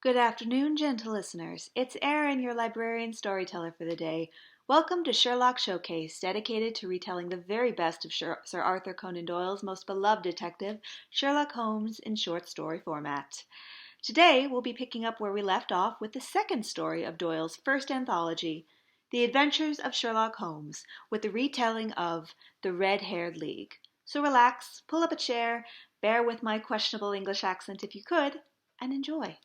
Good afternoon, gentle listeners. It's Erin, your librarian storyteller for the day. Welcome to Sherlock Showcase, dedicated to retelling the very best of Sir Arthur Conan Doyle's most beloved detective, Sherlock Holmes, in short story format. Today, we'll be picking up where we left off with the second story of Doyle's first anthology, The Adventures of Sherlock Holmes, with the retelling of The Red-Haired League. So relax, pull up a chair, bear with my questionable English accent if you could, and enjoy.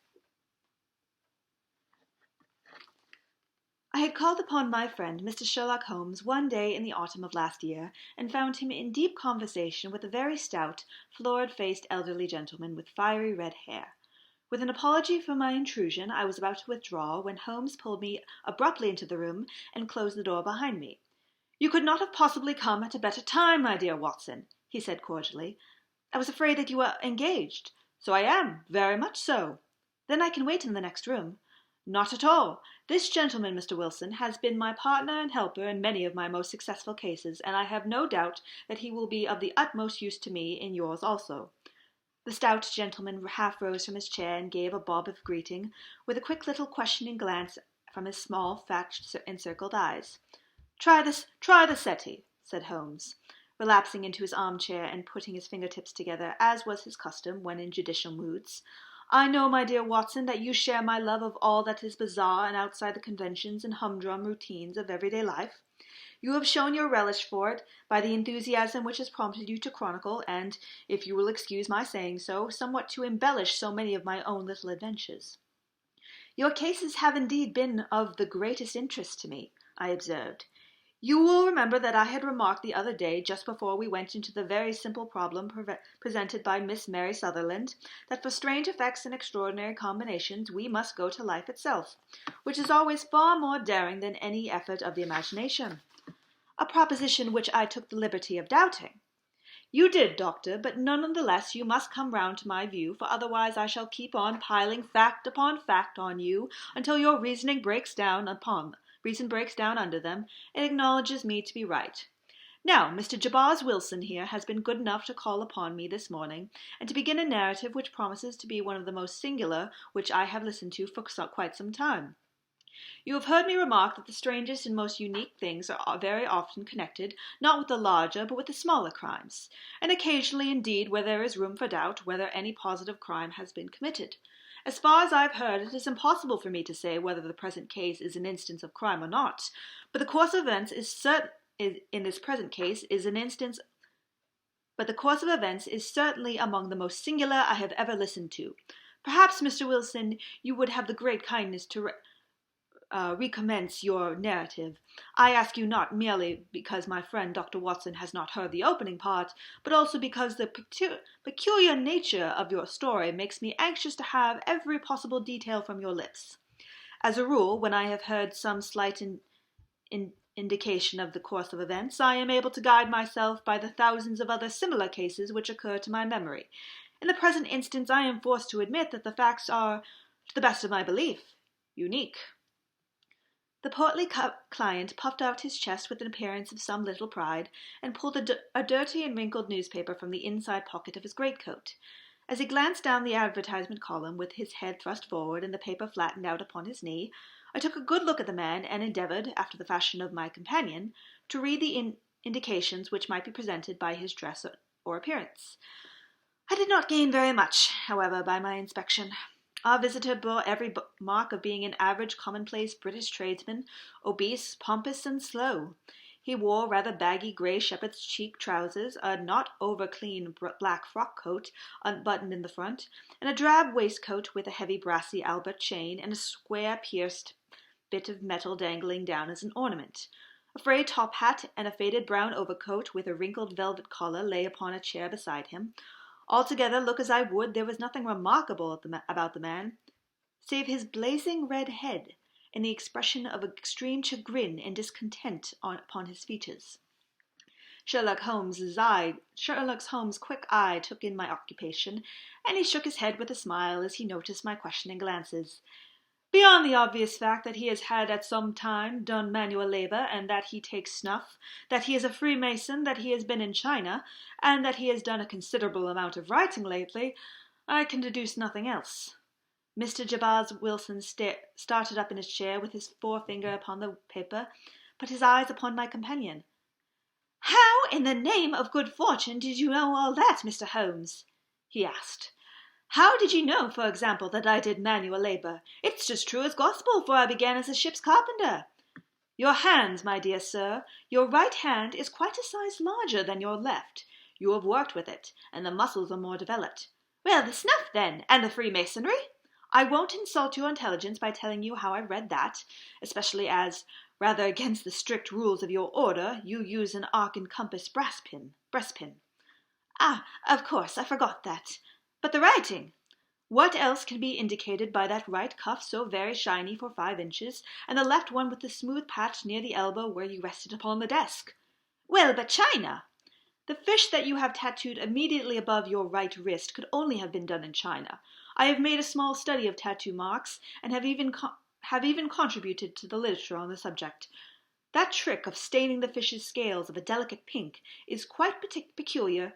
I had called upon my friend, Mr. Sherlock Holmes, one day in the autumn of last year, and found him in deep conversation with a very stout, florid-faced elderly gentleman with fiery red hair. With an apology for my intrusion, I was about to withdraw, when Holmes pulled me abruptly into the room and closed the door behind me. "You could not have possibly come at a better time, my dear Watson," he said cordially. "I was afraid that you were engaged." "So I am, very much so." "Then I can wait in the next room." "Not at all. This gentleman, Mr. Wilson, has been my partner and helper in many of my most successful cases, and I have no doubt that he will be of the utmost use to me in yours also." The stout gentleman half rose from his chair and gave a bob of greeting, with a quick little questioning glance from his small, fat, encircled eyes. Try the settee," said Holmes, relapsing into his armchair and putting his fingertips together, as was his custom when in judicial moods. "I know, my dear Watson, that you share my love of all that is bizarre and outside the conventions and humdrum routines of everyday life. You have shown your relish for it by the enthusiasm which has prompted you to chronicle, and, if you will excuse my saying so, somewhat to embellish so many of my own little adventures." "Your cases have indeed been of the greatest interest to me," I observed. "You will remember that I had remarked the other day, just before we went into the very simple problem presented by Miss Mary Sutherland, that for strange effects and extraordinary combinations we must go to life itself, which is always far more daring than any effort of the imagination. A proposition which I took the liberty of doubting." "You did, Doctor, but none the less you must come round to my view, for otherwise I shall keep on piling fact upon fact on you until your reason breaks down under them, and acknowledges me to be right. Now, Mr. Jabaz Wilson here has been good enough to call upon me this morning, and to begin a narrative which promises to be one of the most singular which I have listened to for quite some time. You have heard me remark that the strangest and most unique things are very often connected, not with the larger, but with the smaller crimes, and occasionally, indeed, where there is room for doubt whether any positive crime has been committed. As far as I've heard, it is impossible for me to say whether the present case is an instance of crime or not, but the course of events is certainly among the most singular I have ever listened to. Perhaps, Mr. Wilson, you would have the great kindness to recommence your narrative. I ask you not merely because my friend Dr. Watson has not heard the opening part, but also because the peculiar nature of your story makes me anxious to have every possible detail from your lips. As a rule, when I have heard some slight indication of the course of events, I am able to guide myself by the thousands of other similar cases which occur to my memory. In the present instance, I am forced to admit that the facts are, to the best of my belief, unique." The portly client puffed out his chest with an appearance of some little pride, and pulled a dirty and wrinkled newspaper from the inside pocket of his greatcoat. As he glanced down the advertisement column, with his head thrust forward and the paper flattened out upon his knee, I took a good look at the man, and endeavored, after the fashion of my companion, to read the indications which might be presented by his dress or appearance. I did not gain very much, however, by my inspection. Our visitor bore every mark of being an average commonplace British tradesman, obese, pompous, and slow. He wore rather baggy grey shepherd's cheek trousers, a not over-clean black frock-coat unbuttoned in the front, and a drab waistcoat with a heavy brassy Albert chain and a square pierced bit of metal dangling down as an ornament. A frayed top hat and a faded brown overcoat with a wrinkled velvet collar lay upon a chair beside him. Altogether, look as I would, there was nothing remarkable about the man, save his blazing red head and the expression of extreme chagrin and discontent upon his features. Sherlock Holmes's quick eye took in my occupation, and he shook his head with a smile as he noticed my questioning glances. Beyond the obvious fact that he has had at some time done manual labor, and that he takes snuff, that he is a Freemason, that he has been in China, and that he has done a considerable amount of writing lately, I can deduce nothing else. Mr. Jabaz Wilson started up in his chair with his forefinger upon the paper, but his eyes upon my companion. "How, in the name of good fortune, did you know all that, Mr. Holmes?" he asked. "How did you know, for example, that I did manual labour? It's as true as gospel, for I began as a ship's carpenter. Your hands, my dear sir, your right hand is quite a size larger than your left. You have worked with it, and the muscles are more developed. Well, the snuff, then, and the Freemasonry? I won't insult your intelligence by telling you how I read that, especially as, rather against the strict rules of your order, you use an arc and compass breastpin. Ah, of course, I forgot that. But the writing! What else can be indicated by that right cuff so very shiny for 5 inches, and the left one with the smooth patch near the elbow where you rested upon the desk? Well, but China! The fish that you have tattooed immediately above your right wrist could only have been done in China. I have made a small study of tattoo marks, and have even contributed to the literature on the subject. That trick of staining the fish's scales of a delicate pink is quite peculiar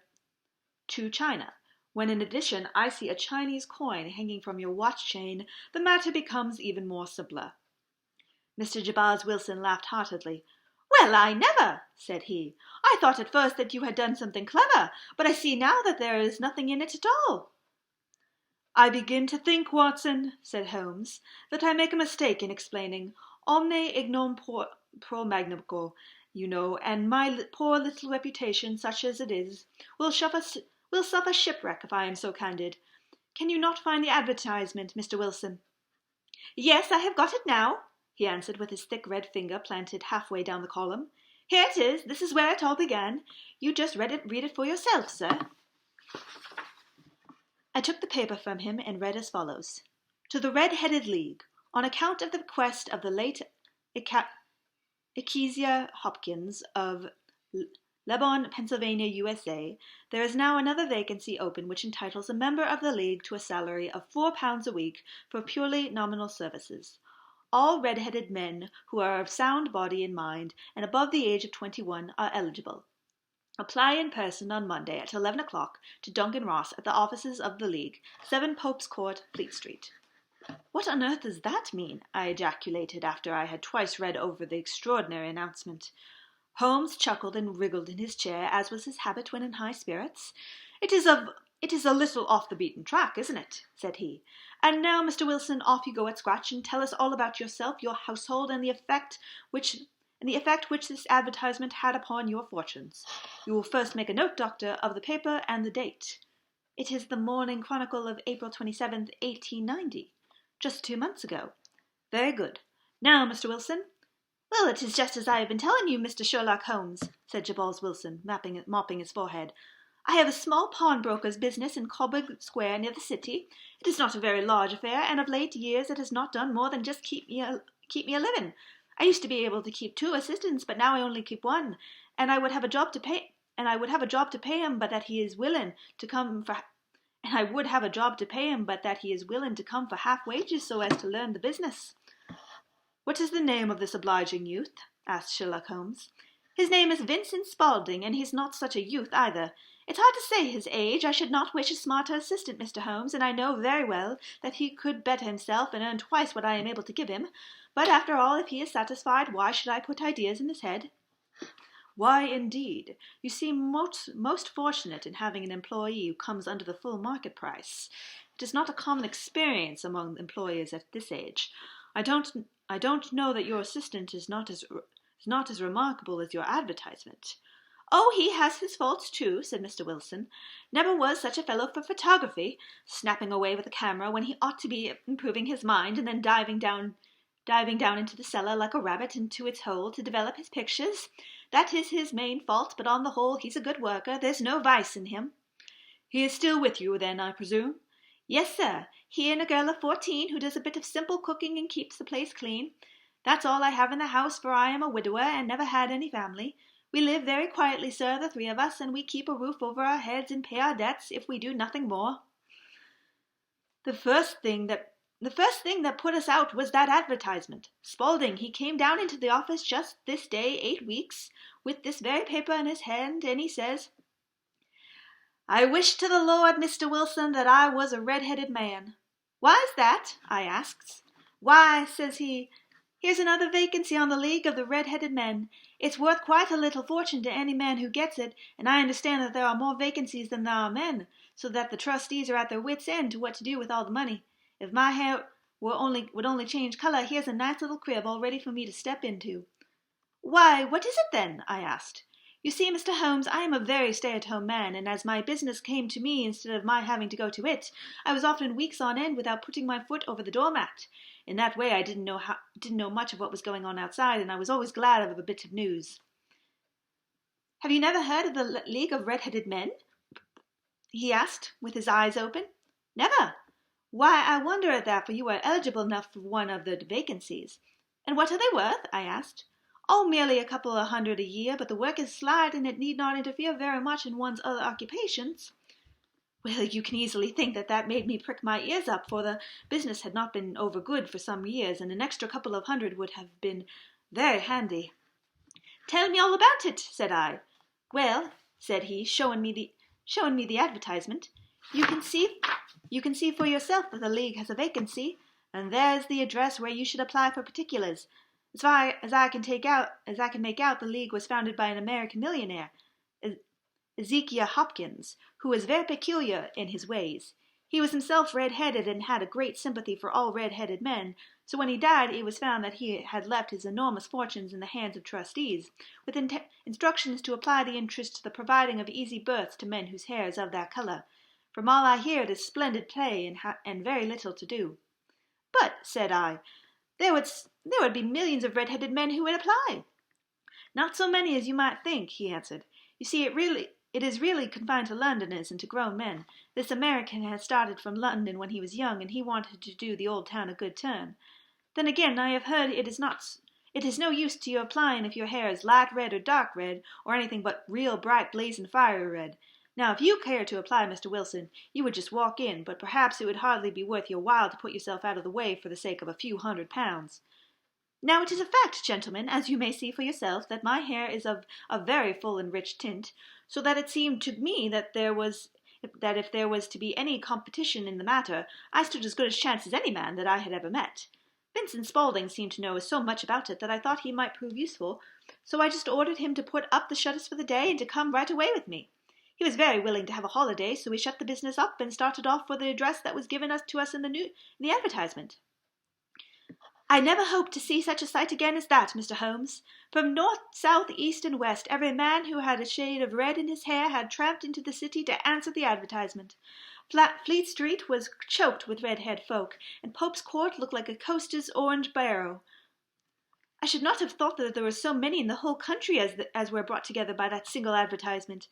to China. When in addition I see a Chinese coin hanging from your watch chain, the matter becomes even more simpler. Mr. Jabaz Wilson laughed heartily. Well, I never, said he. I thought at first that you had done something clever, but I see now that there is nothing in it at all. I begin to think, Watson, said Holmes, that I make a mistake in explaining. Omne ignom pro magnifico, you know, and my poor little reputation, such as it is, will suffer shipwreck if I am so candid. Can you not find the advertisement, Mr. Wilson? Yes, I have got it now, he answered with his thick red finger planted halfway down the column. Here it is. This is where it all began. You just read it for yourself, sir. I took the paper from him and read as follows. To the Red-Headed League, on account of the bequest of the late Ekesia Hopkins of Lebanon, Pennsylvania, USA, there is now another vacancy open which entitles a member of the League to a salary of £4 a week for purely nominal services. All red-headed men who are of sound body and mind and above the age of 21 are eligible. Apply in person on Monday at 11 o'clock to Duncan Ross at the offices of the League, 7 Pope's Court, Fleet Street. What on earth does that mean? I ejaculated after I had twice read over the extraordinary announcement. Holmes chuckled and wriggled in his chair, as was his habit when in high spirits. It is a little off the beaten track, isn't it? Said he. And now, Mr. Wilson, off you go at scratch, and tell us all about yourself, your household, and the effect which this advertisement had upon your fortunes. You will first make a note, Doctor, of the paper and the date. It is the Morning Chronicle of April 27th, 1890. Just 2 months ago. Very good. Now, Mr. Wilson. Well, it is just as I have been telling you, Mr. Sherlock Holmes, said Jabaz Wilson, mopping his forehead. I have a small pawnbroker's business in Coburg Square near the city. It is not a very large affair, and of late years it has not done more than just keep me a living. I used to be able to keep 2 assistants, but now I only keep 1, and I would have a job to pay him, but that he is willing to come for half wages so as to learn the business. What is the name of this obliging youth? Asked Sherlock Holmes. His name is Vincent Spaulding, and he's not such a youth either. It's hard to say his age. I should not wish a smarter assistant, Mr. Holmes, and I know very well that he could better himself and earn twice what I am able to give him. But after all, if he is satisfied, why should I put ideas in his head? Why, indeed. You seem most fortunate in having an employee who comes under the full market price. It is not a common experience among employers at this age. I don't know that your assistant is not as remarkable as your advertisement. Oh, he has his faults too, said Mr. Wilson. Never was such a fellow for photography, snapping away with a camera when he ought to be improving his mind, and then diving down into the cellar like a rabbit into its hole to develop his pictures. That is his main fault, but on the whole he's a good worker. There's no vice in him. He is still with you, then, I presume? Yes, sir. He and a girl of 14 who does a bit of simple cooking and keeps the place clean. That's all I have in the house, for I am a widower and never had any family. We live very quietly, sir, the 3 of us, and we keep a roof over our heads and pay our debts if we do nothing more. The first thing that put us out was that advertisement. Spaulding, he came down into the office just this day 8 weeks, with this very paper in his hand, and he says, I wish to the Lord, Mr. Wilson, that I was a red-headed man. "Why's that?" I asks. "Why," says he, "here's another vacancy on the League of the Red-Headed Men. It's worth quite a little fortune to any man who gets it, and I understand that there are more vacancies than there are men, so that the trustees are at their wits' end to what to do with all the money. If my hair would only change color, here's a nice little crib all ready for me to step into." "Why, what is it then?" I asked. "You see, Mr. Holmes, I am a very stay-at-home man, and as my business came to me instead of my having to go to it, I was often weeks on end without putting my foot over the doormat. In that way I didn't know much of what was going on outside, and I was always glad of a bit of news." "Have you never heard of the League of Red-Headed Men?" he asked, with his eyes open. "Never. Why, I wonder at that, for you are eligible enough for one of the vacancies." "And what are they worth?" I asked. "Oh, merely a couple of hundred a year, but the work is slight, and it need not interfere very much in one's other occupations." Well, you can easily think that made me prick my ears up, for the business had not been over good for some years, and an extra couple of hundred would have been very handy. "Tell me all about it," said I. "Well," said he, showing me the advertisement, you can see for yourself that the League has a vacancy, and there's the address where you should apply for particulars. As far as I can make out, the League was founded by an American millionaire, Ezekiah Hopkins, who was very peculiar in his ways. He was himself red-headed and had a great sympathy for all red-headed men, so when he died it was found that he had left his enormous fortunes in the hands of trustees, with instructions to apply the interest to the providing of easy berths to men whose hair is of that color. From all I hear, it is splendid play and very little to do." "But," said I, there would be millions of red-headed men who would apply." "Not so many as you might think," he answered. "You see, it is really confined to Londoners and to grown men. This American has started from London when he was young, and he wanted to do the old town a good turn. Then again, I have heard it is no use to your applying if your hair is light red or dark red, or anything but real bright blazing fiery red. Now, if you care to apply, Mr. Wilson, you would just walk in, but perhaps it would hardly be worth your while to put yourself out of the way for the sake of a few £100. Now it is a fact, gentlemen, as you may see for yourself, that my hair is of a very full and rich tint, so that it seemed to me that if there was to be any competition in the matter, I stood as good a chance as any man that I had ever met. Vincent Spaulding seemed to know so much about it that I thought he might prove useful, so I just ordered him to put up the shutters for the day and to come right away with me. He was very willing to have a holiday, so we shut the business up and started off for the address that was given to us in the advertisement. I never hoped to see such a sight again as that, Mr. Holmes. From north, south, east, and west, every man who had a shade of red in his hair had tramped into the city to answer the advertisement. Fleet Street was choked with red-haired folk, and Pope's Court looked like a coaster's orange barrow. I should not have thought that there were so many in the whole country as were brought together by that single advertisement.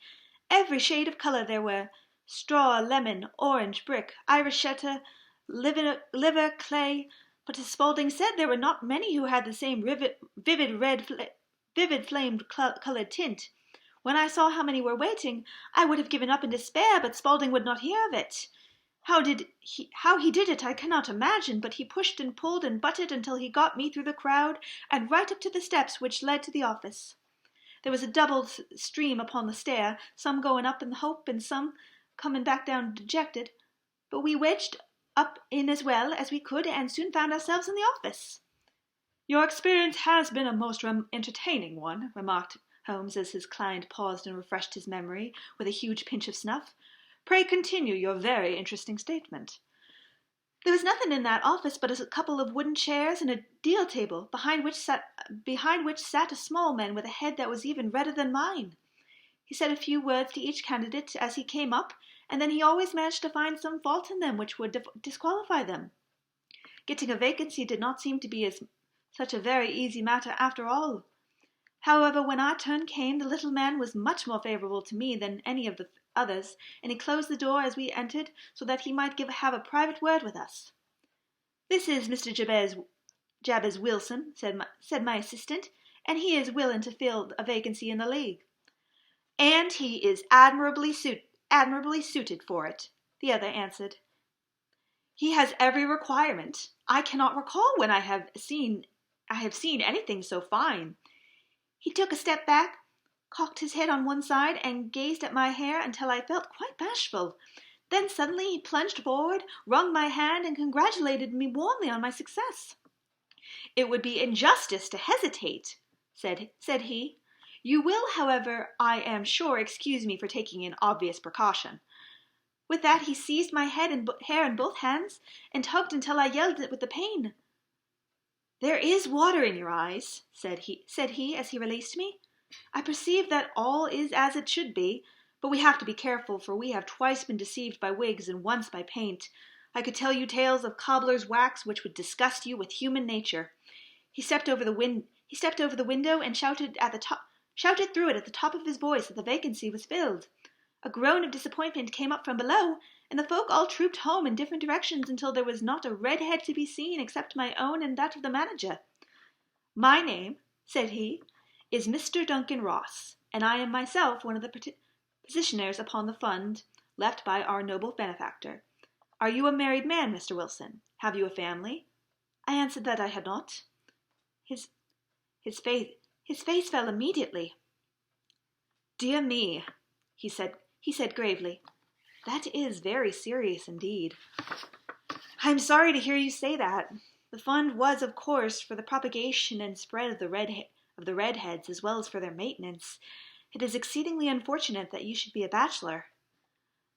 Every shade of colour there were: straw, lemon, orange, brick, Irishetta, liver, clay. But as Spaulding said, there were not many who had the same vivid flamed-coloured tint. When I saw how many were waiting, I would have given up in despair, but Spaulding would not hear of it. How he did it I cannot imagine, but he pushed and pulled and butted until he got me through the crowd and right up to the steps which led to the office. There was a double stream upon the stair, some going up in hope and some coming back down dejected, but we wedged up in as well as we could and soon found ourselves in the office. "Your experience has been a most entertaining one," remarked Holmes as his client paused and refreshed his memory with a huge pinch of snuff. "Pray continue your very interesting statement." "There was nothing in that office but a couple of wooden chairs and a deal table, behind which sat a small man with a head that was even redder than mine. He said a few words to each candidate as he came up, and then he always managed to find some fault in them which would disqualify them. Getting a vacancy did not seem to be such a very easy matter after all. However, when our turn came, the little man was much more favourable to me than any of the others, and he closed the door as we entered, so that he might have a private word with us. "This is Mr. Jabez Wilson," said my assistant, "and he is willing to fill a vacancy in the League." "And he is admirably suited for it," the other answered. "He has every requirement. I cannot recall when I have seen anything so fine." He took a step back, cocked his head on one side, and gazed at my hair until I felt quite bashful. Then suddenly he plunged forward, wrung my hand, and congratulated me warmly on my success. "It would be injustice to hesitate," said he. "You will, however, I am sure, excuse me for taking an obvious precaution." With that he seized my head and hair in both hands, and tugged until I yelled with the pain. "There is water in your eyes," said he as he released me. "I perceive that all is as it should be, but we have to be careful, for we have twice been deceived by wigs and once by paint. I could tell you tales of cobbler's wax which would disgust you with human nature." He stepped over the window and shouted through it at the top of his voice that the vacancy was filled. A groan of disappointment came up from below, and the folk all trooped home in different directions until there was not a red head to be seen except my own and that of the manager. "My name," said he, "is Mr. Duncan Ross, and I am myself one of the petitioners upon the fund left by our noble benefactor. Are you a married man, Mr. Wilson? Have you a family?" I answered that I had not. His face fell immediately. "Dear me," he said gravely, "that is very serious indeed. I am sorry to hear you say that. The fund was, of course, for the propagation and spread of the redheads, as well as for their maintenance. It is exceedingly unfortunate that you should be a bachelor."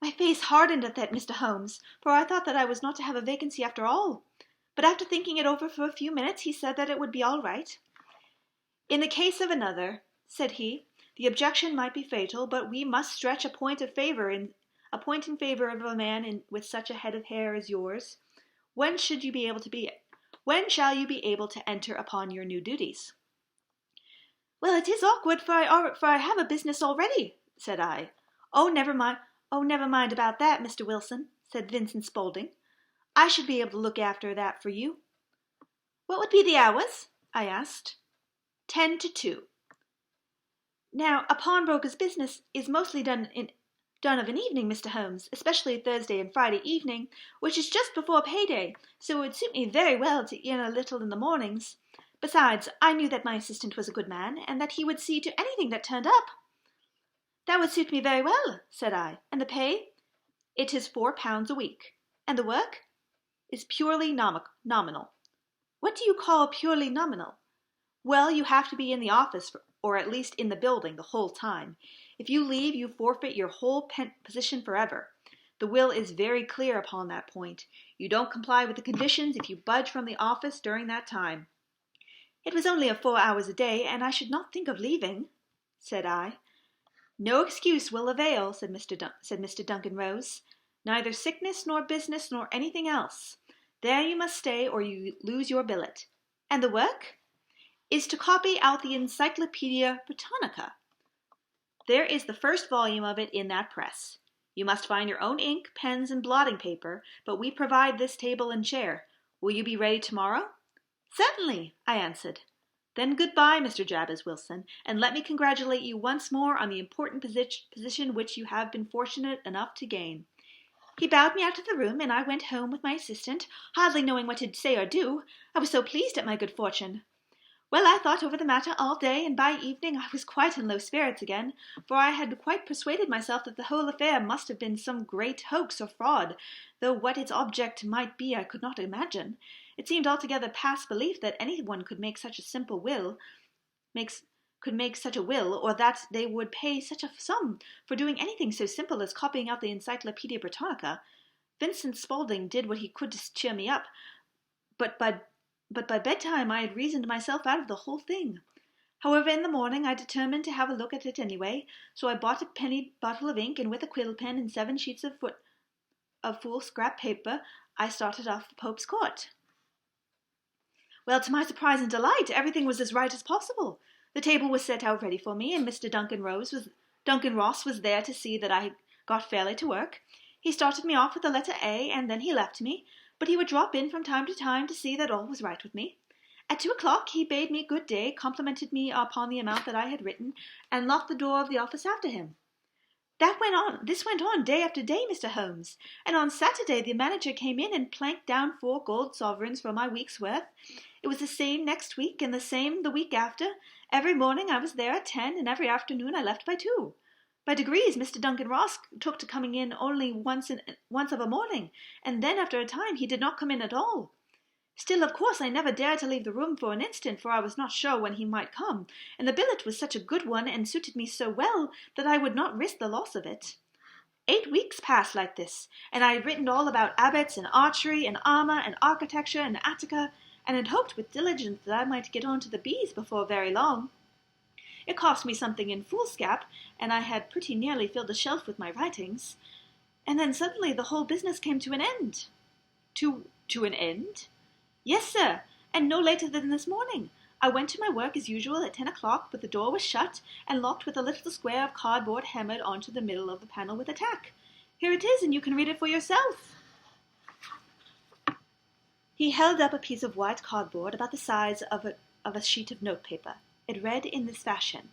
My face hardened at that, Mr. Holmes, for I thought that I was not to have a vacancy after all. But after thinking it over for a few minutes, he said that it would be all right. "In the case of another," said he, "the objection might be fatal, but we must stretch a point in favor of a man with such a head of hair as yours. When shall you be able to enter upon your new duties?" "Well, it is awkward, for I have a business already," said I. Oh, never mind about that, Mr. Wilson," said Vincent Spaulding. "I should be able to look after that for you." "What would be the hours?" I asked. 10 to 2. "Now, a pawnbroker's business is mostly done of an evening, Mr. Holmes, especially Thursday and Friday evening, which is just before payday, so it would suit me very well to earn a little in the mornings. Besides, I knew that my assistant was a good man, and that he would see to anything that turned up." "That would suit me very well," said I. "And the pay?" "It is £4 a week." "And the work?" "Is purely nominal." "What do you call purely nominal?" "Well, you have to be in the office, or at least in the building, the whole time. If you leave, you forfeit your whole position forever. The will is very clear upon that point. You don't comply with the conditions if you budge from the office during that time." "It was only 4 hours a day, and I should not think of leaving," said I. "No excuse will avail," said Mr. Duncan Rose. "Neither sickness nor business nor anything else. There you must stay, or you lose your billet." "And the work?" "Is to copy out the Encyclopedia Britannica. There is the first volume of it in that press. You must find your own ink, pens, and blotting paper, but we provide this table and chair. Will you be ready tomorrow?" "Certainly," I answered. "Then goodbye, Mr. Jabez Wilson, and let me congratulate you once more on the important position which you have been fortunate enough to gain." He bowed me out of the room, and I went home with my assistant, hardly knowing what to say or do. I was so pleased at my good fortune. Well, I thought over the matter all day, and by evening I was quite in low spirits again, for I had quite persuaded myself that the whole affair must have been some great hoax or fraud, though what its object might be I could not imagine. It seemed altogether past belief that any one could make such a simple will, or that they would pay such a sum for doing anything so simple as copying out the Encyclopedia Britannica. Vincent Spaulding did what he could to cheer me up, but by bedtime I had reasoned myself out of the whole thing. However, in the morning I determined to have a look at it anyway, so I bought a penny bottle of ink, and with a quill pen and 7 sheets of foolscap paper, I started off for Pope's Court. Well, to my surprise and delight, everything was as right as possible. The table was set out ready for me, and Mr. Duncan Ross was there to see that I got fairly to work. He started me off with the letter A, and then he left me, but he would drop in from time to time to see that all was right with me. At 2 o'clock he bade me good day, complimented me upon the amount that I had written, and locked the door of the office after him. This went on day after day, Mr. Holmes, and on Saturday the manager came in and planked down 4 gold sovereigns for my week's worth. It was the same next week, and the same the week after. Every morning I was there at 10, and every afternoon I left by 2. By degrees, Mr. Duncan Ross took to coming in only once of a morning, and then after a time he did not come in at all. Still, of course, I never dared to leave the room for an instant, for I was not sure when he might come, and the billet was such a good one and suited me so well that I would not risk the loss of it. 8 weeks passed like this, and I had written all about abbots and archery and armour and architecture and Attica, and had hoped with diligence that I might get on to the bees before very long. It cost me something in foolscap, and I had pretty nearly filled a shelf with my writings. And then suddenly the whole business came to an end. To an end? Yes, sir, and no later than this morning. I went to my work as usual at 10 o'clock, but the door was shut and locked with a little square of cardboard hammered onto the middle of the panel with a tack. Here it is, and you can read it for yourself. He held up a piece of white cardboard about the size of a sheet of notepaper. It read in this fashion: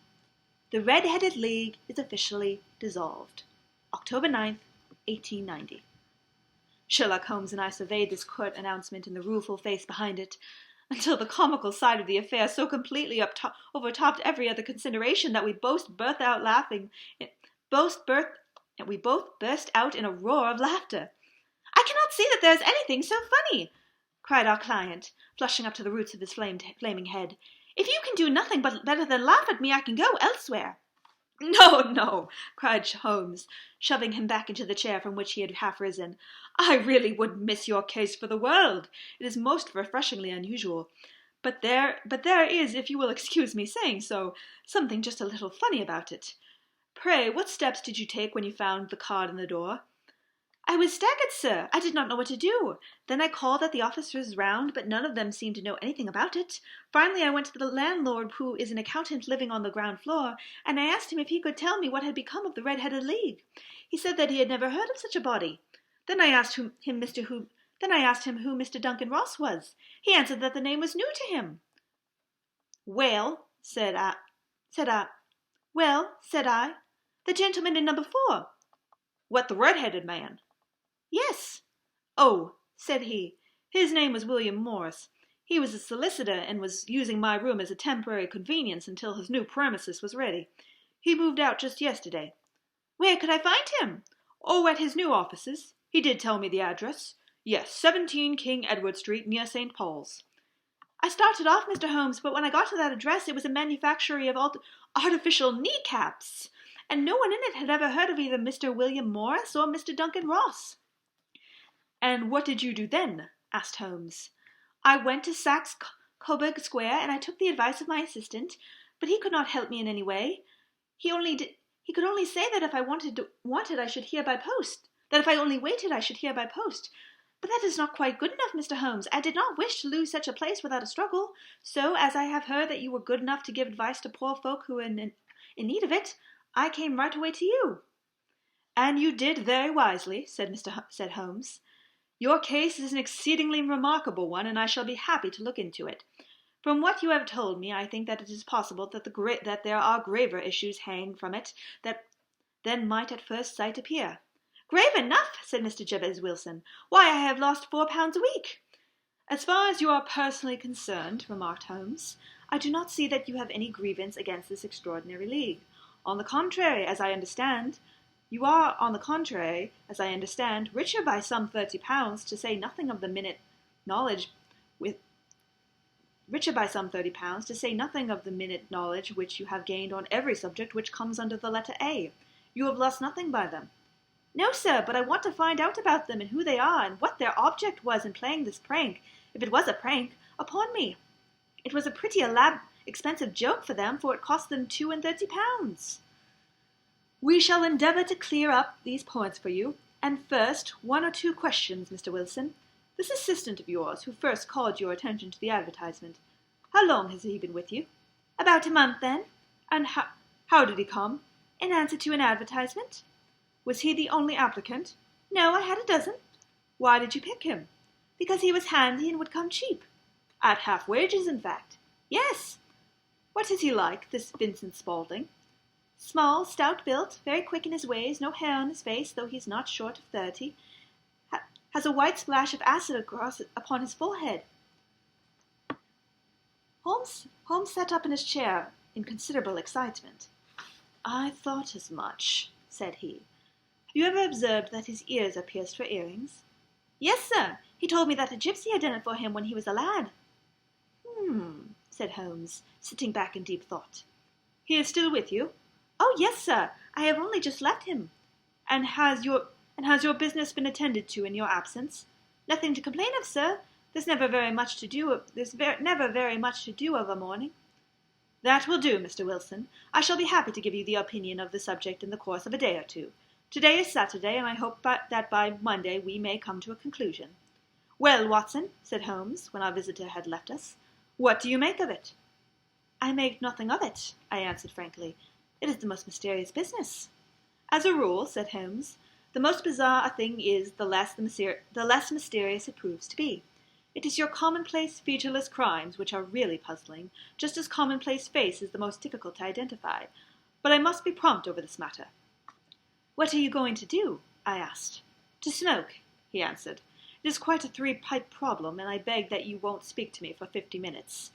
The Red-Headed League is officially dissolved. October 9th, 1890. Sherlock Holmes and I surveyed this curt announcement and the rueful face behind it, until the comical side of the affair so completely overtopped every other consideration that we both burst out in a roar of laughter. "I cannot see that there is anything so funny," cried our client, flushing up to the roots of his flaming head. "If you can do nothing but better than laugh at me, I can go elsewhere." "No, no," cried Holmes, shoving him back into the chair from which he had half risen. "I really wouldn't miss your case for the world. It is most refreshingly unusual. But there is, if you will excuse me saying so, something just a little funny about it. Pray, what steps did you take when you found the card in the door?" "I was staggered, sir. I did not know what to do. Then I called at the officers round, but none of them seemed to know anything about it. Finally, I went to the landlord, who is an accountant living on the ground floor, and I asked him if he could tell me what had become of the Red-Headed League. He said that he had never heard of such a body. Then I asked him who Mr. Duncan Ross was. He answered that the name was new to him." "Well," said I, "the gentleman in number 4. "What, the red-headed man?" "Yes." "Oh," said he, "his name was William Morris. He was a solicitor and was using my room as a temporary convenience until his new premises was ready. He moved out just yesterday." "Where could I find him?" "Oh, at his new offices. He did tell me the address. Yes, 17 King Edward Street, near St. Paul's." "I started off, Mr. Holmes, but when I got to that address it was a manufactory of artificial kneecaps, and no one in it had ever heard of either Mr. William Morris or Mr. Duncan Ross." "And what did you do then?" asked Holmes. "I went to Saxe Coburg Square, and I took the advice of my assistant, but he could not help me in any way. He could only say that if I wanted I should hear by post. That if I only waited I should hear by post. But that is not quite good enough, Mr. Holmes. I did not wish to lose such a place without a struggle, so as I have heard that you were good enough to give advice to poor folk who were in need of it, I came right away to you." "And you did very wisely," said Holmes. "Your case is an exceedingly remarkable one, and I shall be happy to look into it. From what you have told me, I think that it is possible that there are graver issues hanging from it than might at first sight appear." "Grave enough," said Mr. Jabez Wilson. "Why, I have lost £4 a week." "As far as you are personally concerned," remarked Holmes, "I do not see that you have any grievance against this extraordinary league. On the contrary, as I understand, richer by some £30, to say nothing of the minute knowledge which you have gained on every subject which comes under the letter A. You have lost nothing by them." "No, sir, but I want to find out about them and who they are and what their object was in playing this prank, if it was a prank, upon me. It was a pretty expensive joke for them, for it cost them £32. "We shall endeavour to clear up these points for you, and first 1 or 2 questions, Mr. Wilson. This assistant of yours, who first called your attention to the advertisement, how long has he been with you?" "About a month, then." "And how did he come?" "In answer to an advertisement." "Was he the only applicant?" "No, I had a dozen." "Why did you pick him?" "Because he was handy and would come cheap." "At half wages, in fact?" "Yes." "What is he like, this Vincent Spaulding?" "Small, stout-built, very quick in his ways, no hair on his face, though he's not short of 30. Has a white splash of acid upon his forehead." Holmes sat up in his chair in considerable excitement. "I thought as much," said he. "Have you ever observed that his ears are pierced for earrings?" "Yes, sir. He told me that a gipsy had done it for him when he was a lad." Said Holmes, sitting back in deep thought. "He is still with you?" "Oh, yes, sir. I have only just left him." "And has your business been attended to in your absence?" "Nothing to complain of, sir. There's never very much to do of a morning." "That will do, Mr. Wilson. I shall be happy to give you the opinion of the subject in the course of a day or two. Today is Saturday, and I hope that by Monday we may come to a conclusion." "Well, Watson," said Holmes, when our visitor had left us, "what do you make of it?" "I make nothing of it," I answered frankly. "It is the most mysterious business." "As a rule," said Holmes, "the most bizarre a thing is, the less mysterious it proves to be. It is your commonplace, featureless crimes which are really puzzling, just as commonplace face is the most difficult to identify. But I must be prompt over this matter." "What are you going to do?" I asked. "To smoke," he answered. "It is quite a three-pipe problem, and I beg that you won't speak to me for 50 minutes.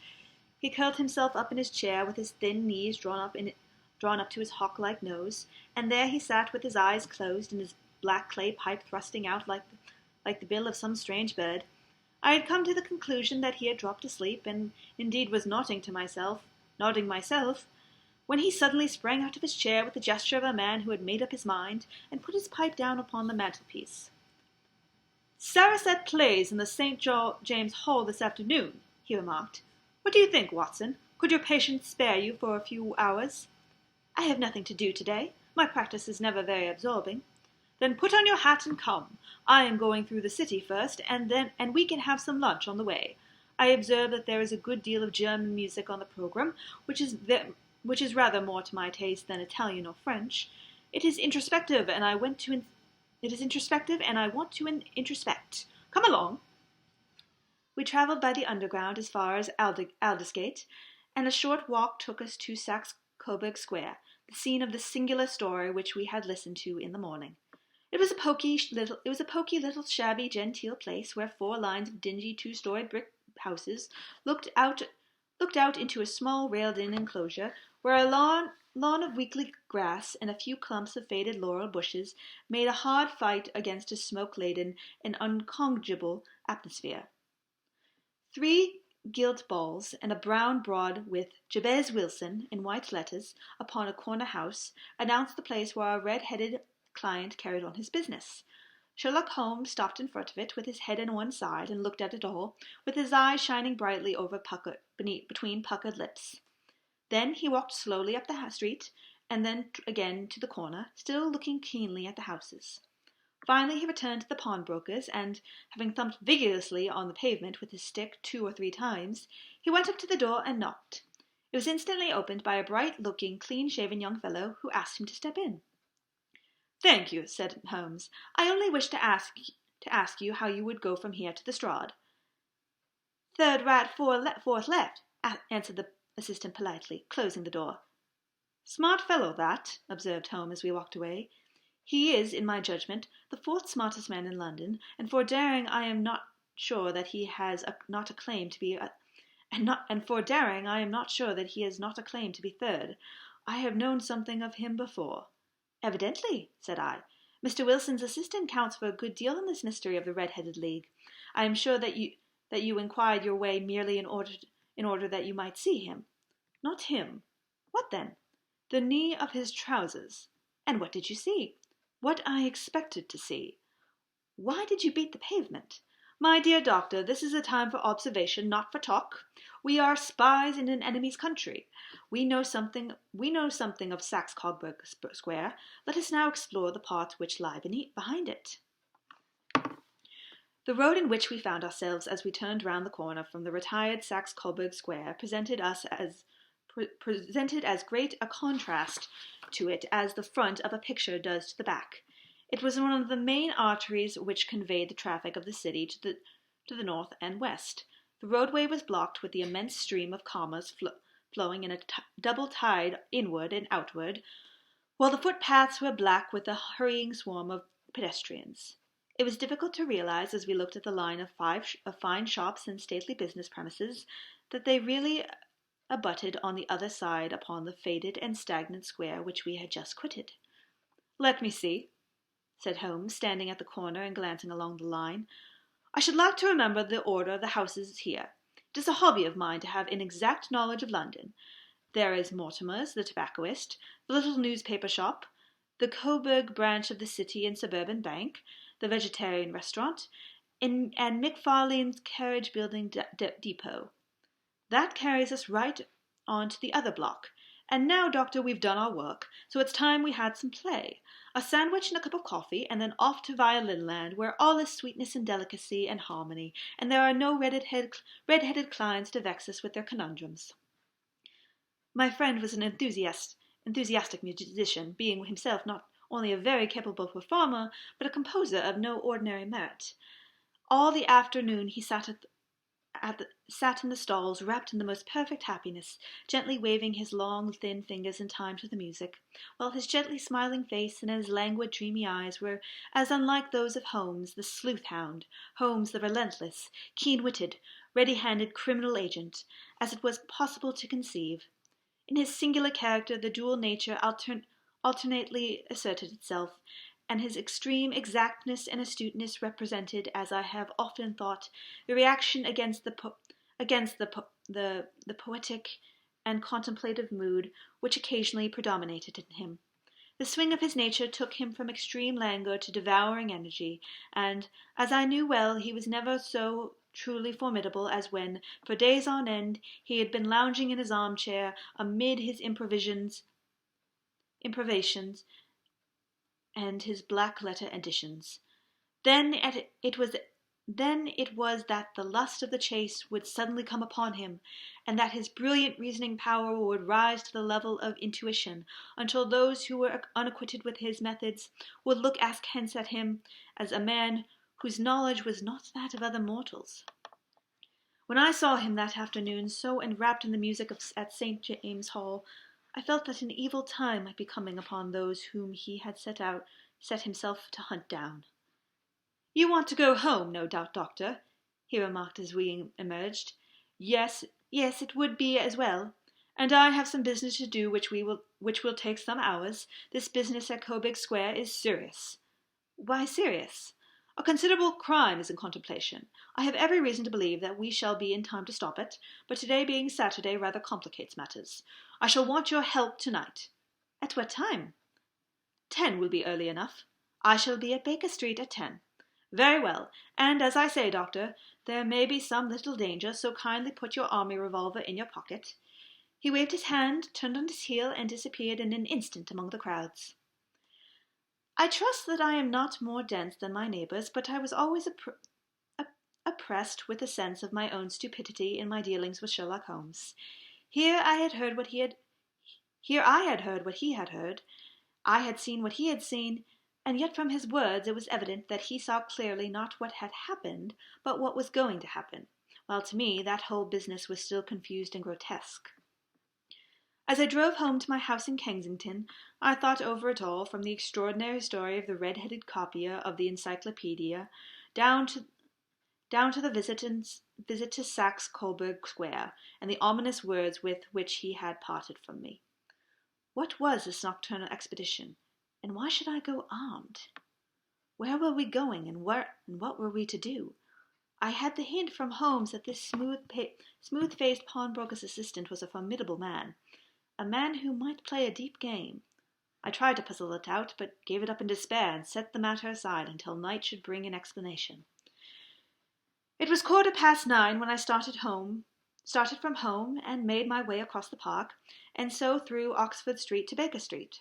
He curled himself up in his chair with his thin knees drawn up to his hawk-like nose, and there he sat with his eyes closed and his black clay pipe thrusting out like the bill of some strange bird. I had come to the conclusion that he had dropped asleep, and indeed was nodding myself, when he suddenly sprang out of his chair with the gesture of a man who had made up his mind, and put his pipe down upon the mantelpiece. "Samoset plays in the St. James Hall this afternoon," he remarked. "What do you think, Watson? Could your patient spare you for a few hours?" "I have nothing to do today. My practice is never very absorbing." "Then put on your hat and come. I am going through the city first, and we can have some lunch on the way. I observe that there is a good deal of German music on the programme, which is rather more to my taste than Italian or French. It is introspective, and I want to introspect. Come along." We travelled by the Underground as far as Aldersgate, and a short walk took us to Saxe Coburg Square, the scene of the singular story which we had listened to in the morning. It was a poky little shabby genteel place, where 4 lines of dingy 2-storied brick houses looked out into a small railed-in enclosure, where a lawn of weekly grass and a few clumps of faded laurel bushes made a hard fight against a smoke-laden and unconjugal atmosphere. 3 gilt balls and a brown board with "Jabez Wilson" in white letters upon a corner house announced the place where our red-headed client carried on his business. Sherlock Holmes stopped in front of it, with his head on one side, and looked at it all, with his eyes shining brightly between puckered lips. Then he walked slowly up the street, and then again to the corner, still looking keenly at the houses. Finally he returned to the pawnbroker's, and, having thumped vigorously on the pavement with his stick 2 or 3 times, he went up to the door and knocked. It was instantly opened by a bright-looking, clean-shaven young fellow, who asked him to step in. "Thank you," said Holmes. "I only wished to ask you how you would go from here to the Strad." "Third right, fourth left," answered the assistant politely, closing the door. "Smart fellow, that," observed Holmes as we walked away. "He is, in my judgment, the 4th smartest man in London, and for daring I am not sure that he has not a claim to be third. I have known something of him before." "Evidently," said I. "Mr. Wilson's assistant counts for a good deal in this mystery of the Red-Headed League. I am sure that you inquired your way merely in order that you might see him." "Not him." "What then?" "The knee of his trousers." "And what did you see?" "What I expected to see." "Why did you beat the pavement?" "My dear doctor, this is a time for observation, not for talk. We are spies in an enemy's country. We know something of Saxe Coburg Square. Let us now explore the parts which lie behind it." The road in which we found ourselves as we turned round the corner from the retired Saxe Coburg Square presented as great a contrast to it as the front of a picture does to the back. It was one of the main arteries which conveyed the traffic of the city to the north and west. The roadway was blocked with the immense stream of commerce flowing in a double tide inward and outward, while the footpaths were black with the hurrying swarm of pedestrians. It was difficult to realize, as we looked at the line of fine shops and stately business premises, that they really abutted on the other side upon the faded and stagnant square which we had just quitted. "Let me see," said Holmes, standing at the corner and glancing along the line. "I should like to remember the order of the houses here. It is a hobby of mine to have an exact knowledge of London. There is Mortimer's, the tobacconist, the little newspaper shop, the Coburg branch of the City and Suburban Bank, the Vegetarian Restaurant, and McFarlane's carriage building depot. That carries us right on to the other block. And now, Doctor, we've done our work, so it's time we had some play. A sandwich and a cup of coffee, and then off to Violin Land, where all is sweetness and delicacy and harmony, and there are no red-headed clients to vex us with their conundrums." My friend was an enthusiastic musician, being himself not only a very capable performer, but a composer of no ordinary merit. All the afternoon he sat in the stalls, wrapped in the most perfect happiness, gently waving his long, thin fingers in time to the music, while his gently smiling face and his languid, dreamy eyes were as unlike those of Holmes, the sleuth-hound, Holmes, the relentless, keen-witted, ready-handed criminal agent, as it was possible to conceive. In his singular character the dual nature alternately asserted itself, and his extreme exactness and astuteness represented, as I have often thought, the reaction against the poetic and contemplative mood which occasionally predominated in him. The swing of his nature took him from extreme languor to devouring energy, and, as I knew well, he was never so truly formidable as when, for days on end, he had been lounging in his armchair amid his improvisations and his black-letter editions. Then it was that the lust of the chase would suddenly come upon him, and that his brilliant reasoning power would rise to the level of intuition, until those who were unacquainted with his methods would look askance at him as a man whose knowledge was not that of other mortals. When I saw him that afternoon so enwrapped in the music at St. James's Hall, I felt that an evil time might be coming upon those whom he had set himself to hunt down. "You want to go home, no doubt, Doctor," he remarked as we emerged. Yes, it would be as well. And I have some business to do which will take some hours. This business at Coburg Square is serious." "Why serious?" "A considerable crime is in contemplation. I have every reason to believe that we shall be in time to stop it, but today being Saturday rather complicates matters. I shall want your help tonight." "At what time?" 10 will be early enough. I shall be at Baker Street at 10. "Very well, and as I say, Doctor, there may be some little danger, so kindly put your army revolver in your pocket." He waved his hand, turned on his heel, and disappeared in an instant among the crowds. I trust that I am not more dense than my neighbours, but I was always oppressed with a sense of my own stupidity in my dealings with Sherlock Holmes. Here I had heard what he had heard. I had seen what he had seen, and yet from his words it was evident that he saw clearly not what had happened, but what was going to happen, while to me that whole business was still confused and grotesque. As I drove home to my house in Kensington, I thought over it all, from the extraordinary story of the red-headed copier of the encyclopedia down to the visit to Saxe Coburg Square, and the ominous words with which he had parted from me. What was this nocturnal expedition, and why should I go armed? Where were we going, and what were we to do? I had the hint from Holmes that this smooth-faced pawnbroker's assistant was a formidable man, a man who might play a deep game. I tried to puzzle it out, but gave it up in despair and set the matter aside until night should bring an explanation. It was 9:15 when I started from home and made my way across the park, and so through Oxford Street to Baker Street.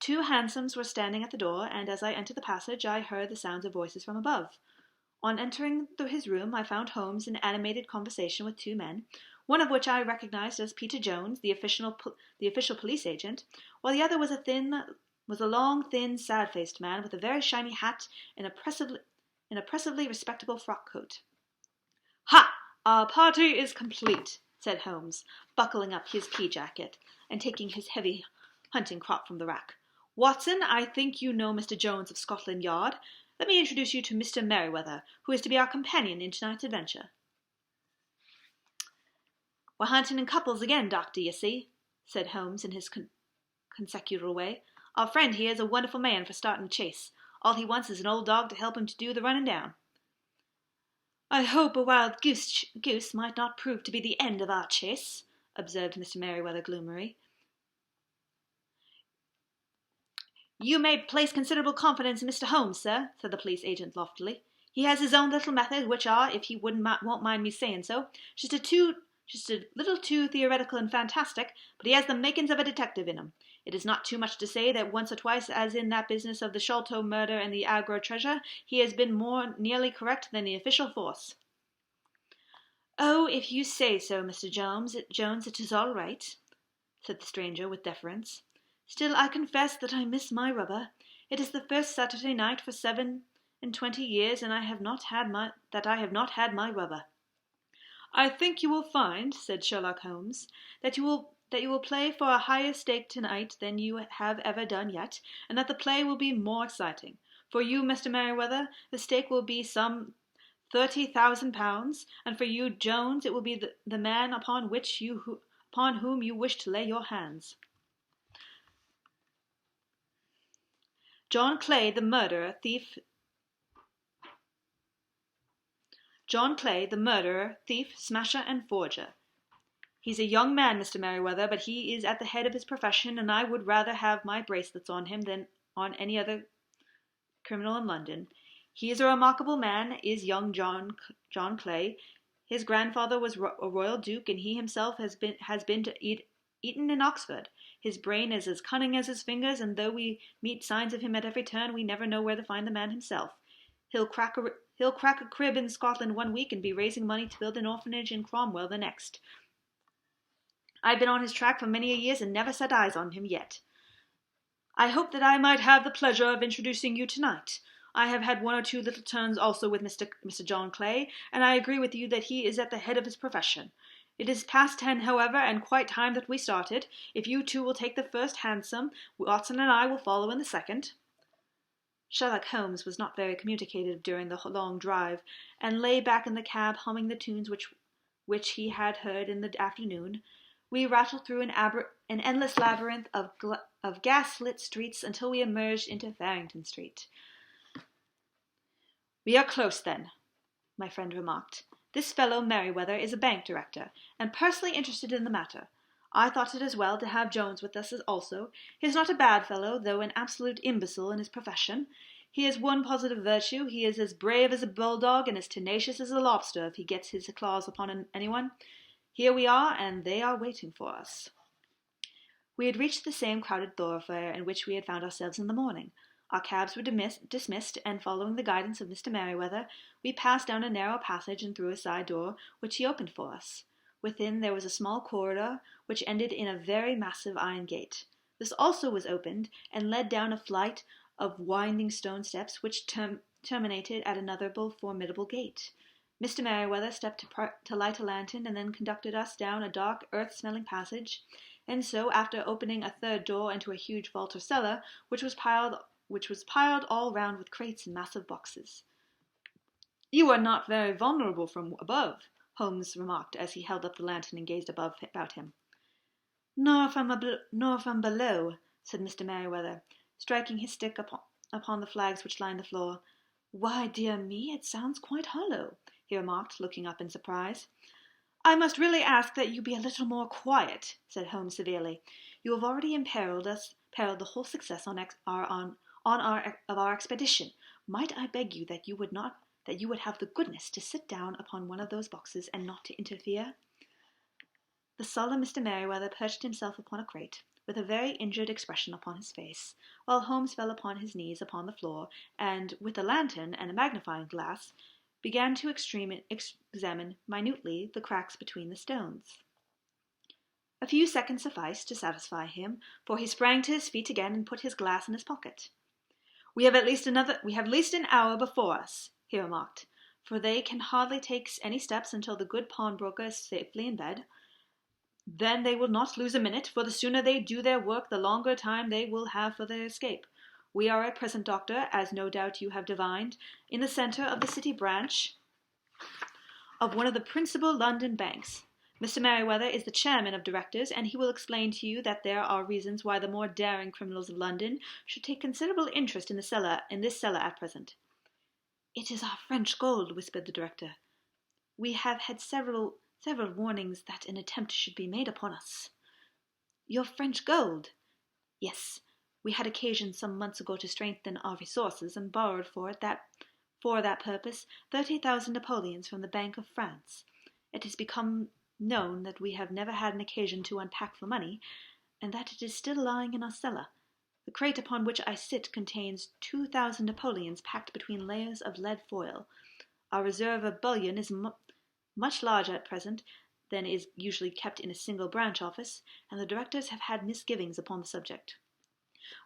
2 hansoms were standing at the door, and as I entered the passage I heard the sounds of voices from above. On entering his room I found Holmes in animated conversation with 2 men, one of which I recognized as Peter Jones, the official police agent, while the other was a long, thin, sad-faced man with a very shiny hat and an oppressively respectable frock coat. "Ha! Our party is complete," said Holmes, buckling up his pea-jacket and taking his heavy hunting crop from the rack. "Watson, I think you know Mr. Jones of Scotland Yard. Let me introduce you to Mr. Merryweather, who is to be our companion in tonight's adventure." "We're hunting in couples again, Doctor, you see," said Holmes in his consecutive way. "Our friend here is a wonderful man for starting a chase. All he wants is an old dog to help him to do the running down." "I hope a wild goose might not prove to be the end of our chase," observed Mr. Merryweather gloomily. "You may place considerable confidence in Mr. Holmes, sir," said the police agent loftily. "He has his own little methods, which are, if he won't mind me saying so, just a little too theoretical and fantastic, but he has the makings of a detective in him. It is not too much to say that once or twice, as in that business of the Sholto murder and the Agra treasure, he has been more nearly correct than the official force." "Oh, if you say so, Mr. Jones, it is all right," said the stranger with deference. "Still, I confess that I miss my rubber. It is the first Saturday night for 27 years, and I have not had my rubber." "I think you will find," said Sherlock Holmes, that you will play for a higher stake tonight than you have ever done yet, and that the play will be more exciting. For you, Mr. Merryweather, the stake will be some £30,000, and for you, Jones, it will be the man upon whom you wish to lay your hands." John Clay, the murderer, thief, smasher, and forger. He's a young man, Mr. Merryweather, but he is at the head of his profession, and I would rather have my bracelets on him than on any other criminal in London. He is a remarkable man, is young John Clay. His grandfather was a royal duke, and he himself has been to Eton and Oxford. His brain is as cunning as his fingers, and though we meet signs of him at every turn, we never know where to find the man himself. He'll crack a crib in Scotland one week and be raising money to build an orphanage in Cromwell the next. I've been on his track for many a years and never set eyes on him yet. I hope that I might have the pleasure of introducing you tonight. I have had one or two little turns also with Mr. John Clay, and I agree with you that he is at the head of his profession. It is past 10, however, and quite time that we started. If you two will take the first hansom, Watson and I will follow in the second." Sherlock Holmes was not very communicative during the long drive, and lay back in the cab humming the tunes which he had heard in the afternoon. We rattled through an endless labyrinth of gas-lit streets until we emerged into Farrington Street. "We are close, then," my friend remarked. "This fellow Merryweather is a bank director, and personally interested in the matter. I thought it as well to have Jones with us also. He is not a bad fellow, though an absolute imbecile in his profession. He has one positive virtue: he is as brave as a bulldog and as tenacious as a lobster if he gets his claws upon anyone. Here we are, and they are waiting for us." We had reached the same crowded thoroughfare in which we had found ourselves in the morning. Our cabs were dismissed, and following the guidance of Mr. Merryweather, we passed down a narrow passage and through a side door, which he opened for us. Within there was a small corridor, which ended in a very massive iron gate. This also was opened, and led down a flight of winding stone steps, which terminated at another formidable gate. Mr. Merryweather stepped to light a lantern, and then conducted us down a dark, earth-smelling passage, and so, after opening a third door into a huge vault or cellar, which was piled all round with crates and massive boxes. "You are not very vulnerable from above," Holmes remarked as he held up the lantern and gazed about him. Nor from below," said Mr. Merryweather, striking his stick upon the flags which lined the floor. "Why, dear me, it sounds quite hollow," he remarked, looking up in surprise. "I must really ask that you be a little more quiet," said Holmes severely. "You have already imperiled the whole success of our expedition. Might I beg you that you would have the goodness to sit down upon one of those boxes and not to interfere?" The sullen Mr. Merryweather perched himself upon a crate, with a very injured expression upon his face, while Holmes fell upon his knees upon the floor, and, with a lantern and a magnifying glass, began to examine minutely the cracks between the stones. A few seconds sufficed to satisfy him, for he sprang to his feet again and put his glass in his pocket. We have at least an hour before us," he remarked, "for they can hardly take any steps until the good pawnbroker is safely in bed. Then they will not lose a minute, for the sooner they do their work the longer time they will have for their escape. We are at present, Doctor, as no doubt you have divined, in the centre of the City branch of one of the principal London banks. Mr. Merriweather is the chairman of directors, and he will explain to you that there are reasons why the more daring criminals of London should take considerable interest in this cellar at present." "It is our French gold," whispered the director. "We have had several warnings that an attempt should be made upon us." "Your French gold?" "Yes. We had occasion some months ago to strengthen our resources, and borrowed for that purpose 30,000 Napoleons from the Bank of France. It has become known that we have never had an occasion to unpack the money, and that it is still lying in our cellar. The crate upon which I sit contains 2,000 Napoleons packed between layers of lead foil. Our reserve of bullion is much larger at present than is usually kept in a single branch office, and the directors have had misgivings upon the subject."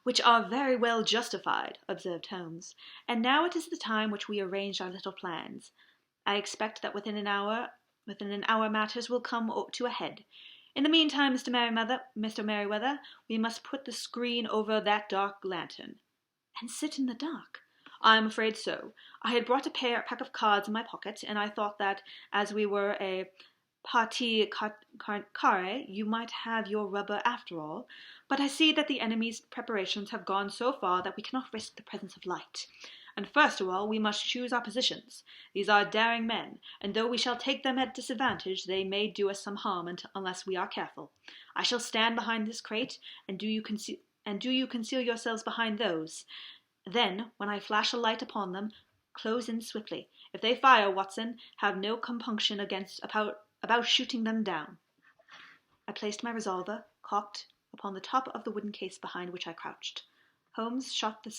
"Which are very well justified," observed Holmes. "And now it is the time which we arranged our little plans. I expect that within an hour matters will come to a head. In the meantime, Mr. Merriweather, we must put the screen over that dark lantern." "And sit in the dark?" "I am afraid so. I had brought a pack of cards in my pocket, and I thought that, as we were a partie carré, you might have your rubber after all. But I see that the enemy's preparations have gone so far that we cannot risk the presence of light. And first of all, we must choose our positions. These are daring men, and though we shall take them at disadvantage, they may do us some harm unless we are careful. I shall stand behind this crate, and do you conceal yourselves behind those. Then, when I flash a light upon them, close in swiftly. If they fire, Watson, have no compunction about shooting them down." I placed my revolver, cocked, upon the top of the wooden case behind which I crouched. Holmes shot the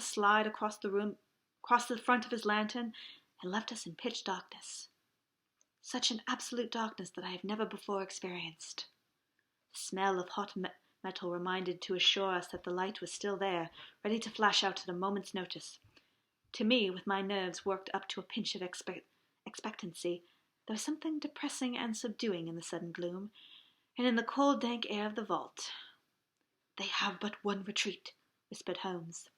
slide across the front of his lantern, and left us in pitch darkness. Such an absolute darkness that I have never before experienced. The smell of hot metal remained to assure us that the light was still there, ready to flash out at a moment's notice. To me, with my nerves worked up to a pinch of expectancy, there was something depressing and subduing in the sudden gloom, and in the cold, dank air of the vault. "They have but one retreat," whispered Holmes.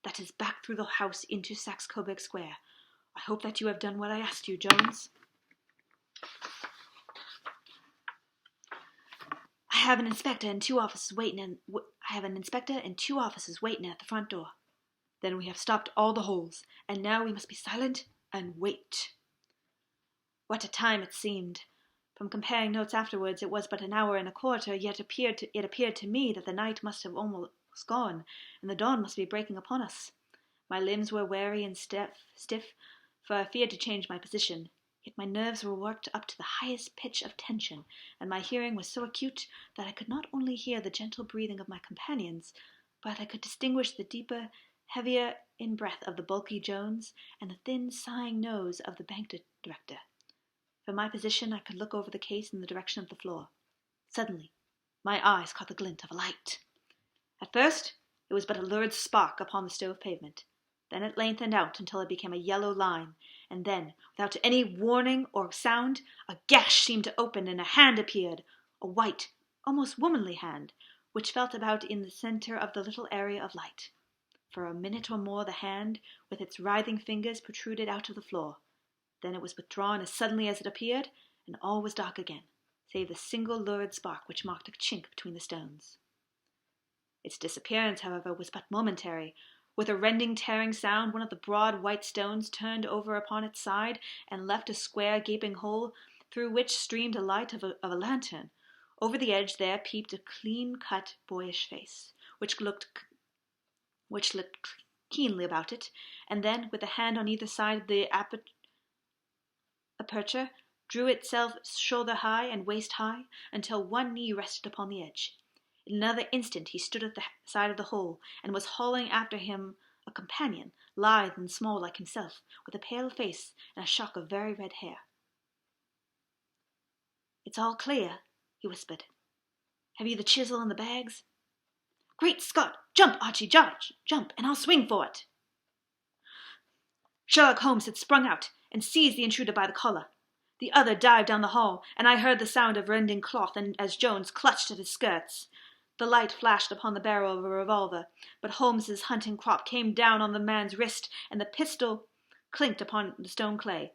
"That is back through the house into Saxe-Coburg Square. I hope that you have done what I asked you, Jones." I have an inspector and two officers waiting at the front door." "Then we have stopped all the holes, and now we must be silent and wait." What a time it seemed! From comparing notes afterwards, it was but an hour and a quarter, yet it appeared to me that the night must have almost gone, and the dawn must be breaking upon us. My limbs were weary and stiff, for I feared to change my position, yet my nerves were worked up to the highest pitch of tension, and my hearing was so acute that I could not only hear the gentle breathing of my companions, but I could distinguish the deeper, heavier in-breath of the bulky Jones, and the thin, sighing nose of the bank director. From my position I could look over the case in the direction of the floor. Suddenly, my eyes caught the glint of a light. At first, it was but a lurid spark upon the stove pavement. Then it lengthened out until it became a yellow line, and then, without any warning or sound, a gash seemed to open and a hand appeared, a white, almost womanly hand, which felt about in the center of the little area of light. For a minute or more the hand, with its writhing fingers, protruded out of the floor. Then it was withdrawn as suddenly as it appeared, and all was dark again, save the single lurid spark which marked a chink between the stones. Its disappearance, however, was but momentary. With a rending, tearing sound, one of the broad white stones turned over upon its side, and left a square, gaping hole, through which streamed the light of a lantern. Over the edge there peeped a clean-cut, boyish face, which looked keenly about it, and then, with a hand on either side of the aperture, drew itself shoulder-high and waist-high, until one knee rested upon the edge. In another instant he stood at the side of the hole, and was hauling after him a companion, lithe and small like himself, with a pale face and a shock of very red hair. "It's all clear," he whispered. "Have you the chisel and the bags?" "Great Scott! Jump, Archie, jump, and I'll swing for it." Sherlock Holmes had sprung out and seized the intruder by the collar. The other dived down the hall, and I heard the sound of rending cloth as Jones clutched at his skirts. The light flashed upon the barrel of a revolver, but Holmes's hunting crop came down on the man's wrist, and the pistol clinked upon the stone clay.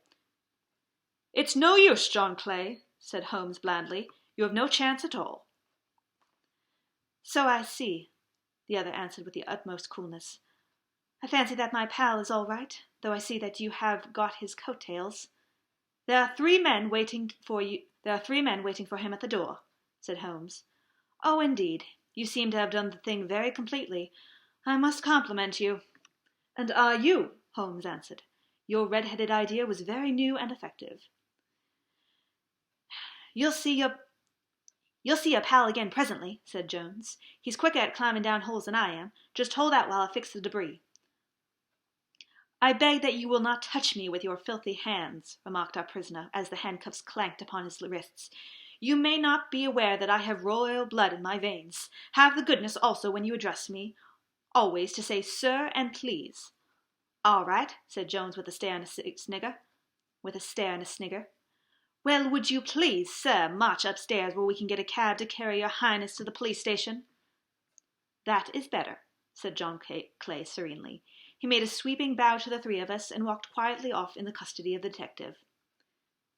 "It's no use, John Clay," said Holmes blandly. "You have no chance at all." "So I see," the other answered with the utmost coolness. "I fancy that my pal is all right, though I see that you have got his coat-tails." "There are 3 men waiting for you. There are 3 men waiting for him at the door," said Holmes. "Oh, indeed. You seem to have done the thing very completely. I must compliment you." "And you," Holmes answered. "Your red-headed idea was very new and effective." You'll see your pal again presently," said Jones. "He's quicker at climbing down holes than I am. Just hold out while I fix the debris." "I beg that you will not touch me with your filthy hands," remarked our prisoner, as the handcuffs clanked upon his wrists. "You may not be aware that I have royal blood in my veins. Have the goodness also, when you address me, always to say 'sir' and 'please.'" "All right," said Jones with a stare and a snigger. "Well, would you please, sir, march upstairs where we can get a cab to carry your highness to the police station?" "That is better," said John Clay serenely. He made a sweeping bow to the 3 of us and walked quietly off in the custody of the detective.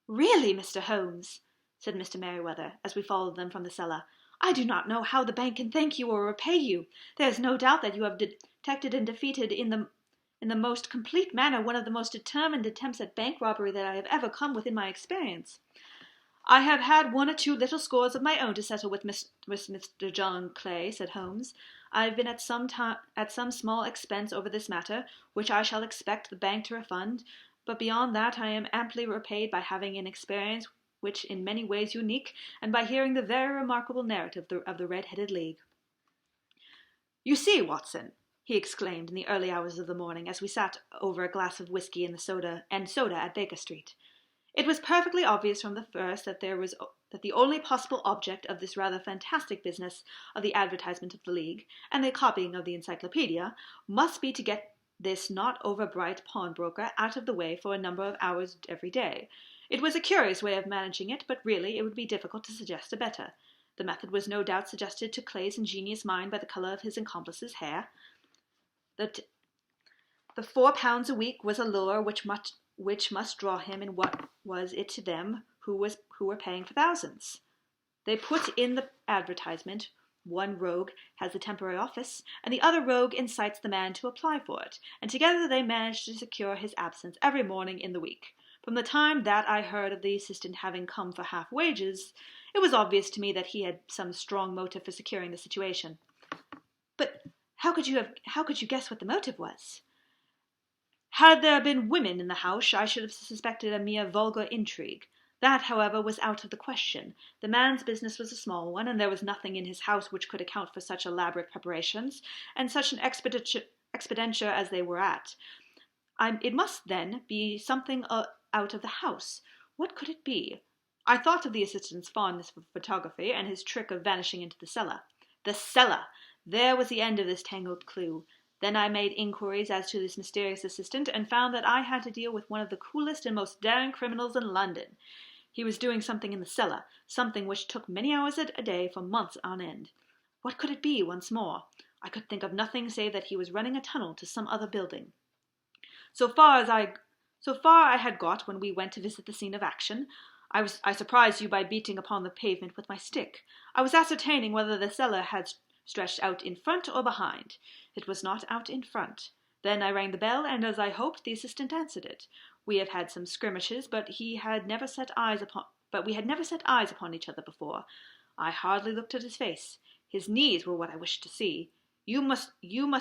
"Really, Mr. Holmes," said Mr. Merryweather, as we followed them from the cellar, "I do not know how the bank can thank you or repay you. There is no doubt that you have detected and defeated in the most complete manner one of the most determined attempts at bank robbery that I have ever come within my experience." "I have had 1 or 2 little scores of my own to settle with Mr. John Clay," said Holmes. "I have been at some small expense over this matter, which I shall expect the bank to refund, but beyond that I am amply repaid by having an experience which in many ways unique, and by hearing the very remarkable narrative of the Red-Headed League." "You see, Watson," he exclaimed in the early hours of the morning, as we sat over a glass of whiskey and soda at Baker Street, "it was perfectly obvious from the first that the only possible object of this rather fantastic business of the advertisement of the League, and the copying of the encyclopedia, must be to get this not over-bright pawnbroker out of the way for a number of hours every day. It was a curious way of managing it, but really it would be difficult to suggest a better. The method was no doubt suggested to Clay's ingenious mind by the colour of his accomplice's hair. The £4 a week was a lure which must draw him, and what was it to them who were paying for thousands? They put in the advertisement, 1 rogue has the temporary office, and the other rogue incites the man to apply for it, and together they managed to secure his absence every morning in the week. From the time that I heard of the assistant having come for half wages, it was obvious to me that he had some strong motive for securing the situation." "But how could you guess what the motive was?" "Had there been women in the house, I should have suspected a mere vulgar intrigue. That, however, was out of the question. The man's business was a small one, and there was nothing in his house which could account for such elaborate preparations, and such an expenditure as they were at. It must, then, be something out of the house. What could it be? I thought of the assistant's fondness for photography, and his trick of vanishing into the cellar. The cellar! There was the end of this tangled clue. Then I made inquiries as to this mysterious assistant, and found that I had to deal with one of the coolest and most daring criminals in London. He was doing something in the cellar, something which took many hours a day for months on end. What could it be, once more? I could think of nothing save that he was running a tunnel to some other building. So far I had got when we went to visit the scene of action. I surprised you by beating upon the pavement with my stick. I was ascertaining whether the cellar had stretched out in front or behind. It was not out in front. Then I rang the bell, and as I hoped, the assistant answered it. We have had some skirmishes, but we had never set eyes upon each other before. I hardly looked at his face. His knees were what I wished to see. You must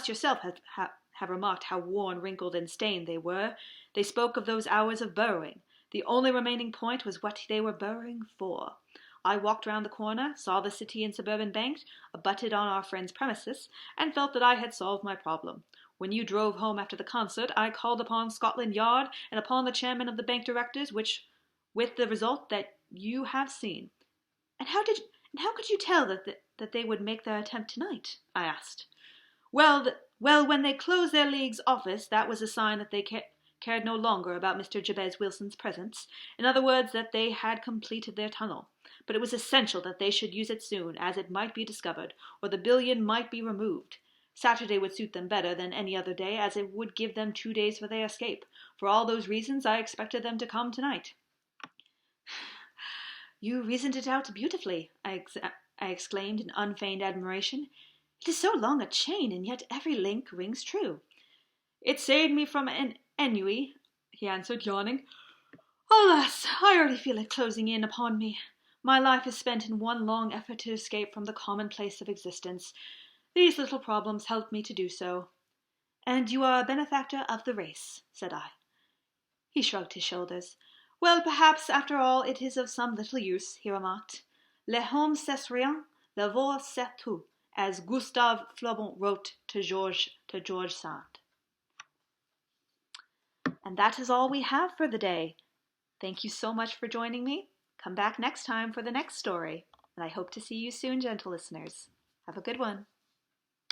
yourself have remarked how worn, wrinkled, and stained they were. They spoke of those hours of burrowing. The only remaining point was what they were burrowing for. I walked round the corner, saw the City and Suburban Bank, abutted on our friend's premises, and felt that I had solved my problem. When you drove home after the concert, I called upon Scotland Yard and upon the chairman of the bank directors, with the result that you have seen." And how could you tell that they would make their attempt tonight?" I asked. Well, when they closed their League's office, that was a sign that they cared no longer about Mr. Jabez Wilson's presence. In other words, that they had completed their tunnel. But it was essential that they should use it soon, as it might be discovered, or the billion might be removed. Saturday would suit them better than any other day, as it would give them 2 days for their escape. For all those reasons, I expected them to come tonight. You reasoned it out beautifully, I exclaimed in unfeigned admiration. It is so long a chain, and yet every link rings true. It saved me from an ennui, he answered, yawning. Alas, I already feel it closing in upon me. My life is spent in one long effort to escape from the commonplace of existence. These little problems help me to do so. And you are a benefactor of the race, said I. He shrugged his shoulders. Well, perhaps, after all, it is of some little use, he remarked. Le homme c'est rien, le vol c'est tout, as Gustave Flaubert wrote to George Sand. And that is all we have for the day. Thank you so much for joining me. Come back next time for the next story, and I hope to see you soon, gentle listeners. Have a good one.